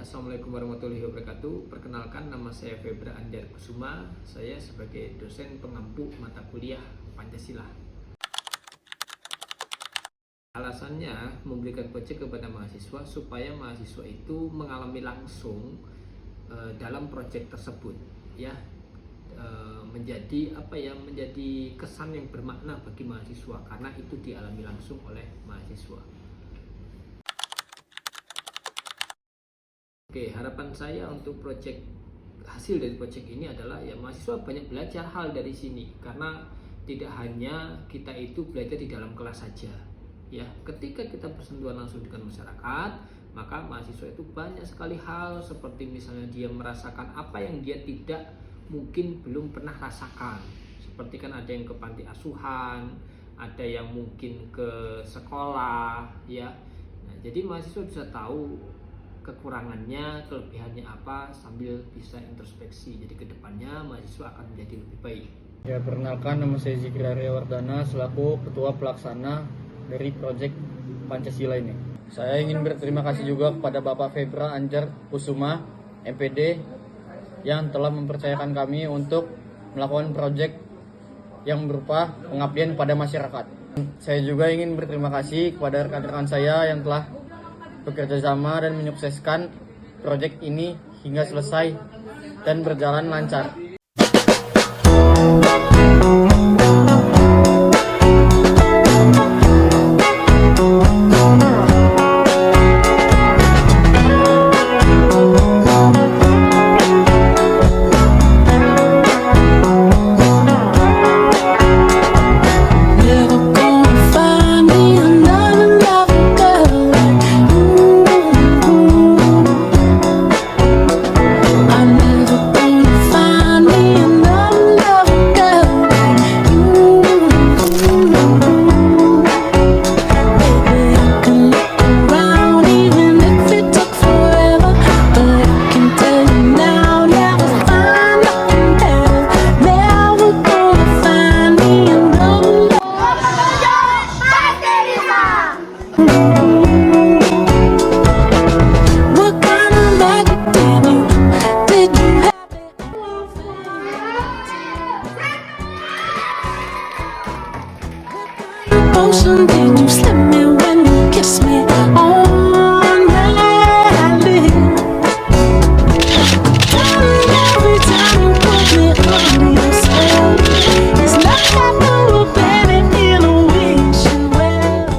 Assalamualaikum warahmatullahi wabarakatuh. Perkenalkan, nama saya Febra Anjar Kusuma. Saya sebagai dosen pengampu mata kuliah Pancasila. Alasannya memberikan proyek kepada mahasiswa supaya mahasiswa itu mengalami langsung dalam proyek tersebut, ya, menjadi menjadi kesan yang bermakna bagi mahasiswa karena itu dialami langsung oleh mahasiswa. Oke, harapan saya untuk hasil dari proyek ini adalah ya mahasiswa banyak belajar hal dari sini, karena tidak hanya kita itu belajar di dalam kelas saja. Ya, ketika kita bersentuhan langsung dengan masyarakat, maka mahasiswa itu banyak sekali hal, seperti misalnya dia merasakan apa yang dia tidak mungkin belum pernah rasakan. Seperti kan ada yang ke panti asuhan, ada yang mungkin ke sekolah, ya. Nah, jadi mahasiswa bisa tahu kekurangannya, kelebihannya apa, sambil bisa introspeksi. Jadi kedepannya mahasiswa akan menjadi lebih baik. Ya, perkenalkan, nama saya Zikri Arya Wardana selaku Ketua Pelaksana dari proyek Pancasila ini. Saya ingin berterima kasih juga kepada Bapak Febra Anjar Kusuma, MPD, yang telah mempercayakan kami untuk melakukan proyek yang berupa pengabdian pada masyarakat. Saya juga ingin berterima kasih kepada rekan-rekan saya yang telah bekerja sama dan menyukseskan proyek ini hingga selesai dan berjalan lancar. Did you slip me when you kiss me on my lips? Darling, every time you put me under yourself, it's like I know a baby in a wish you well.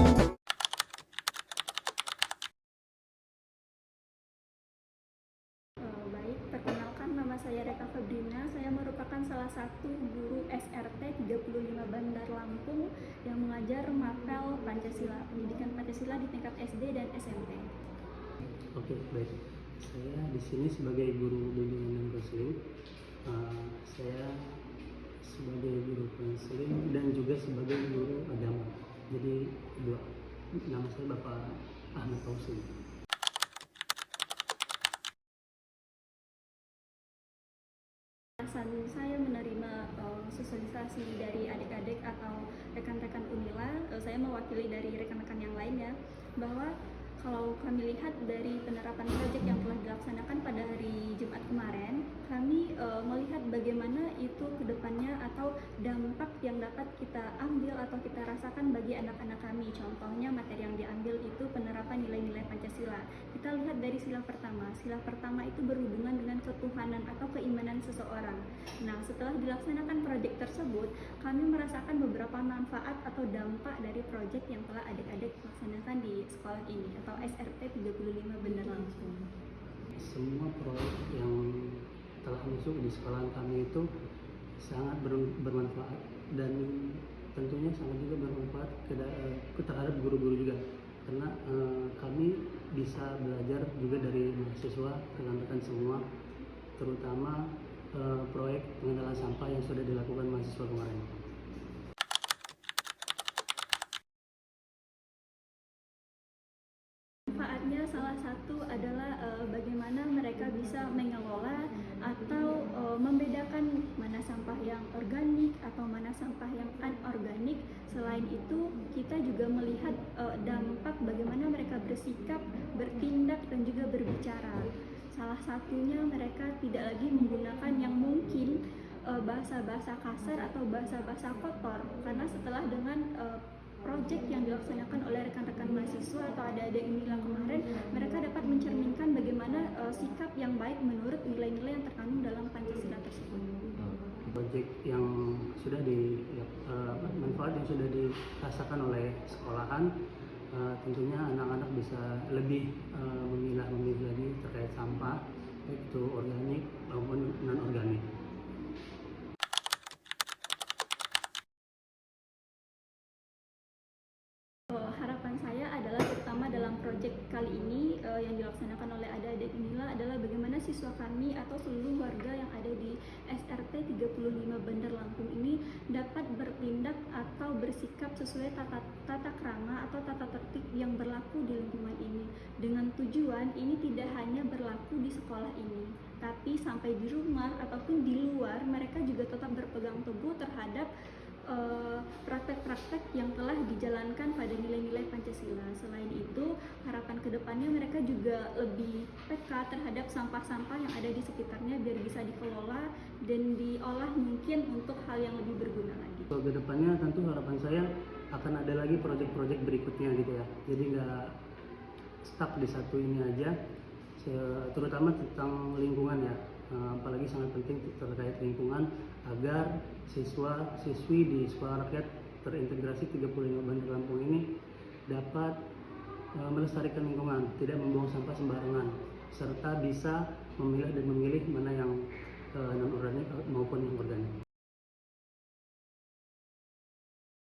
Baik, perkenalkan, nama saya Reka Febrina. Saya merupakan salah satu guru SRT 35 Bandar Lampung yang mengajar mapel Pancasila, pendidikan Pancasila di tingkat SD dan SMP. Oke, baik. Saya di sini sebagai guru bimbingan dan konseling. Saya sebagai guru konseling dan juga sebagai guru agama. Jadi dua. Nama saya Bapak Ahmad Tausin. Alasan saya menerima sosialisasi dari adik-adik atau rekan-rekan Unila, saya mewakili dari rekan-rekan yang lain, ya, bahwa kalau kami lihat dari penerapan proyek yang telah dilaksanakan pada hari Jumat kemarin, kami melihat bagaimana itu kedepannya atau dampak yang dapat kita ambil atau kita rasakan bagi anak-anak kami. Contohnya materi yang diambil itu penerapan nilai-nilai Pancasila. Kita lihat dari sila pertama. Sila pertama itu berhubungan dengan ketuhanan atau keimanan seseorang. Nah, setelah dilaksanakan proyek tersebut, kami merasakan beberapa manfaat atau dampak dari proyek yang telah adik-adik laksanakan di sekolah ini atau SRT 35 Bandar Lampung. Semua proyek yang telah masuk di sekolah kami itu sangat bermanfaat dan tentunya sangat juga bermanfaat terhadap guru-guru juga, karena kami bisa belajar juga dari mahasiswa, rekan-rekan semua, terutama proyek pengendalian sampah yang sudah dilakukan mahasiswa kemarin. Manfaatnya salah satu adalah bagaimana mereka bisa mengelola atau membedakan mana sampah yang organik atau mana sampah yang anorganik. Selain itu, kita juga melihat dampak bagaimana mereka bersikap, bertindak, dan juga berbicara. Salah satunya mereka tidak lagi menggunakan yang mungkin bahasa-bahasa kasar atau bahasa-bahasa kotor, karena setelah dengan proyek yang dilaksanakan oleh rekan-rekan mahasiswa atau adik-adik Unila kemarin, mereka dapat mencerminkan bagaimana sikap yang baik menurut nilai-nilai yang terkandung dalam Pancasila tersebut. Proyek yang sudah manfaat yang sudah dirasakan oleh sekolahan, tentunya anak-anak bisa lebih memilah lagi terkait sampah, baik itu organik maupun non organik. Harapan saya adalah terutama dalam proyek kali ini yang dilaksanakan oleh adik-adik Unila adalah bagaimana siswa kami atau seluruh warga yang ada di SRT 35 Bandar Lampung ini dapat bertindak atau bersikap sesuai tata krama atau tata tertib yang berlaku di lingkungan ini, dengan tujuan ini tidak hanya berlaku di sekolah ini, tapi sampai di rumah ataupun di luar mereka juga tetap berpegang teguh terhadap praktek-praktek yang telah dijalankan pada nilai-nilai Pancasila. Selain itu, harapan kedepannya mereka juga lebih peka terhadap sampah-sampah yang ada di sekitarnya biar bisa dikelola dan diolah mungkin untuk hal yang lebih berguna lagi. Kedepannya tentu harapan saya akan ada lagi proyek-proyek berikutnya gitu ya. Jadi nggak stuck di satu ini aja, terutama tentang lingkungan ya. Apalagi sangat penting terkait lingkungan agar siswa-siswi di sekolah rakyat terintegrasi 35 Bandar Lampung ini dapat melestarikan lingkungan, tidak membuang sampah sembarangan, serta bisa memilah dan memilih mana yang